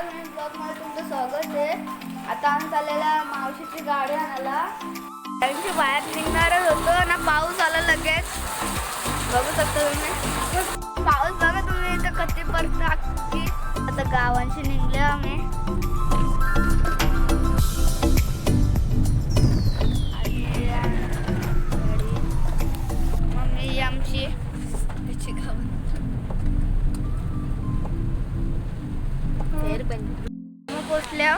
नमस्कार, मी ब्लॉगमध्ये तुमचं स्वागत आहे. आता आम्ही चाललेला मावशीची गाडी आणायला. गाडीची बाहेर निघणारच होतो ना, पाऊस आला लगेच. बघू शकता तुम्ही पाऊस. बघा तुम्ही इथं कच्ची पडते. आता गावांशी निघले आम्ही. मम्मी आमची त्याची गाव पोचल्या.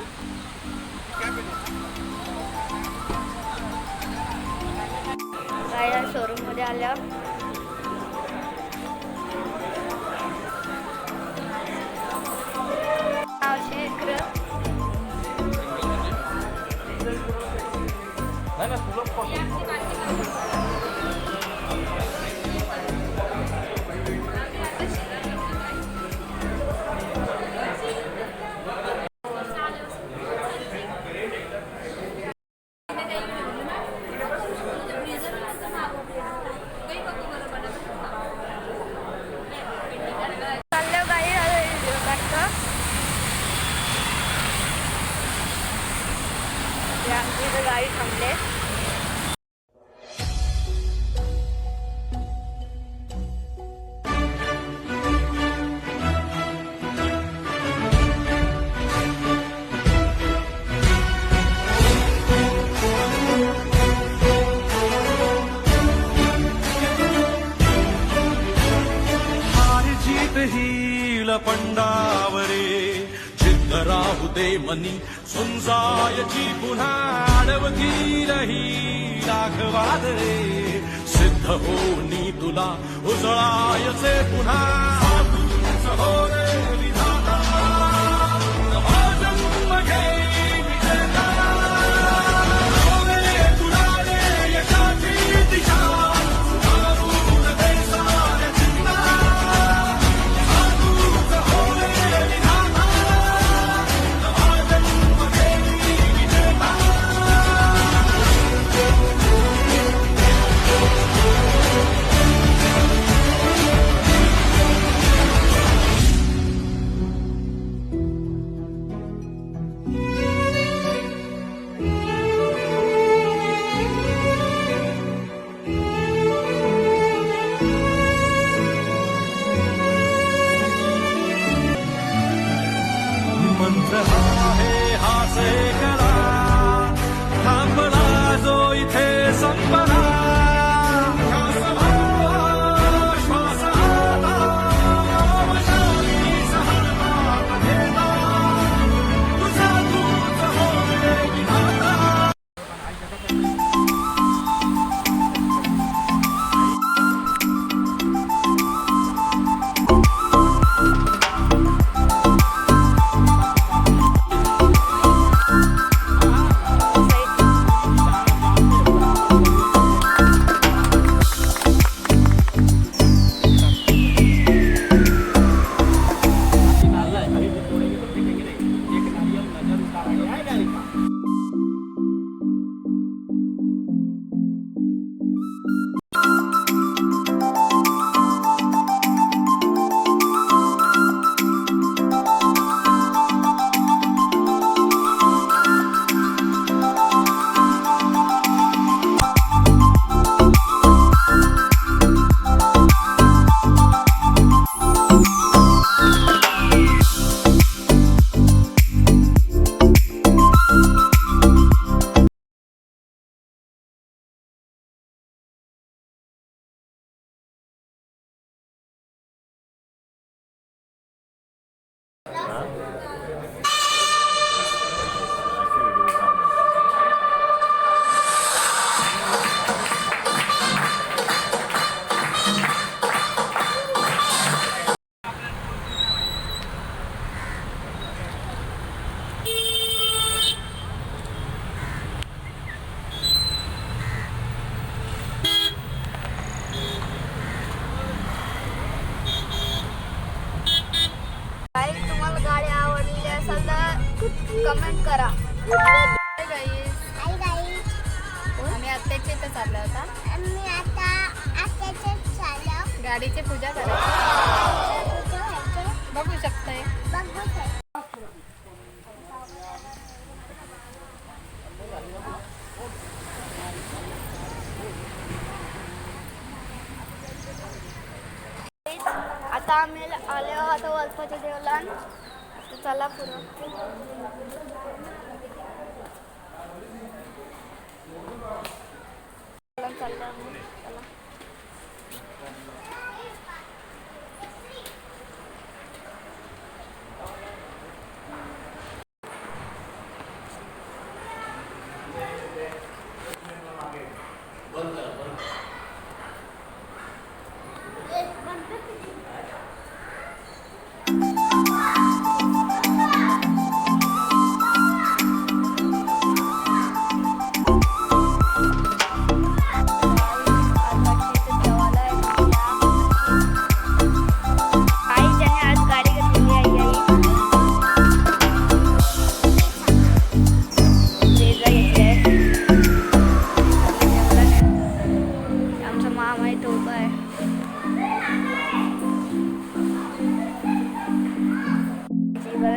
काय शोरूम मध्ये आल्या. गाडी थांबले. जीत हील पंडावरे जिद्द राहू दे मनी सुंजायची पुन्हा अडवती रही राघवाद रे सिद्ध होनी तुला उजळायचे पुन्हा हो रे विधाता नवा जन्म घे विजेता हो रे तुला रे यशाची दिशा सुधारून दे साऱ्या चिंता मंत्र आहे हासे करा थांबला जो इथे संपला श्वास आता अवशाली सहर्मात घेता तुझा तूच हो रे विधाता. कमेंट करा. आम्ही आत्याच्या इथं चाललो होता. गाडीची पूजा करायची. बघू शकताय. आता आम्ही आले आता वरपाच्या देवलान. तर चला पुढं. चाललं आम्ही. चला.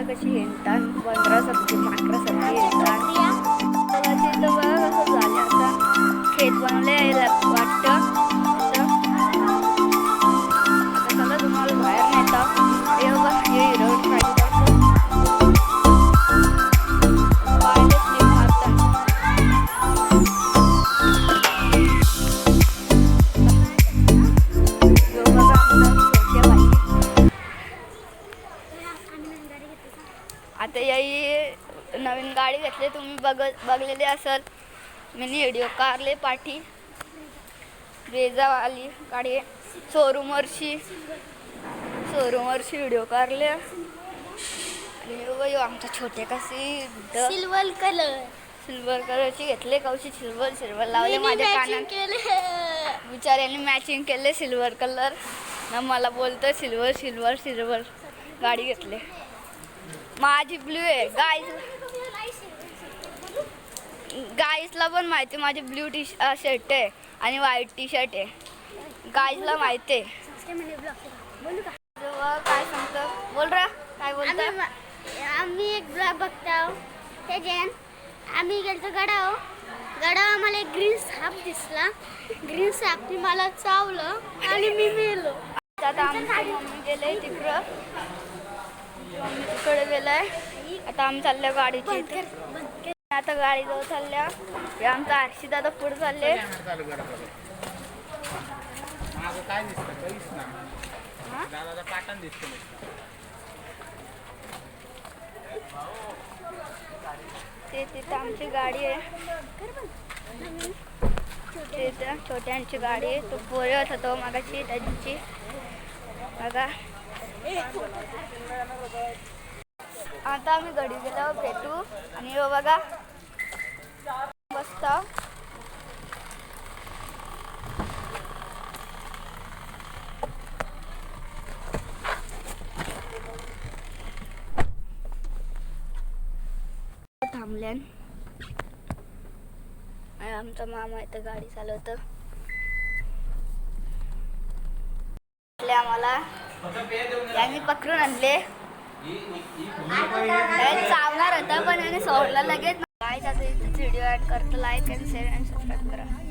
कशी येतात 15 सप्टेंबर 18 सप्टेंबर येतात बघा कसं झालं आता खेत बनवले वाटतं आता चला तुम्हाला बाहेर नेतात हे बघा हे हिरवट पाहिजे पाहिजे स्लिप मारतात आता याही नवीन गाडी घेतली तुम्ही बघलेली असेल मी व्हिडिओ काढले पाठी ब्रेझावाली गाडी शोरूमवरची व्हिडिओ काढले आणि आमच्या छोटे कशी सिल्वर कलरची घेतले कवशी सिल्वर लावले माझ्या कानात बिचाऱ्याने मॅचिंग केले सिल्वर कलर ना मला बोलतं सिल्वर गाडी घेतले माझी ब्ल्यू आहे गाईजला पण माहिती माझी ब्ल्यू शर्ट आहे आणि व्हाईट टी शर्ट आहे गाईजला माहिती आहे काय सांगतो बोल रा काय बोलतो आम्ही एक ब्लॉग बघतो त्याच्यात आम्ही गेलतो गडावर आम्हाला एक ग्रीन साप दिसला ग्रीन सापनी मला चावलं आणि मी मेलो आता आमची मम्मी गेले तिकडं मम्मी तिकडे गेलाय आता आम्ही चालल्या गाडीची इथे आता गाडी जाऊ चालल्या हे आमचा आरशी दादा पुढे चालले ते तिथं आमची गाडी आहे तिथं छोट्यांची गाडी आहे तो पोरत होतो मागाची त्याची बघा आता आम्ही घरी गेल्यावर भेटू आणि बघा बसता थांबल्यान आमचा मामा इथं गाडी चालवतं आम्हाला यांनी पकडून आणले चावणार होता पण याने सोडला लगेच व्हिडिओ ऍड करतो like and share and subscribe करा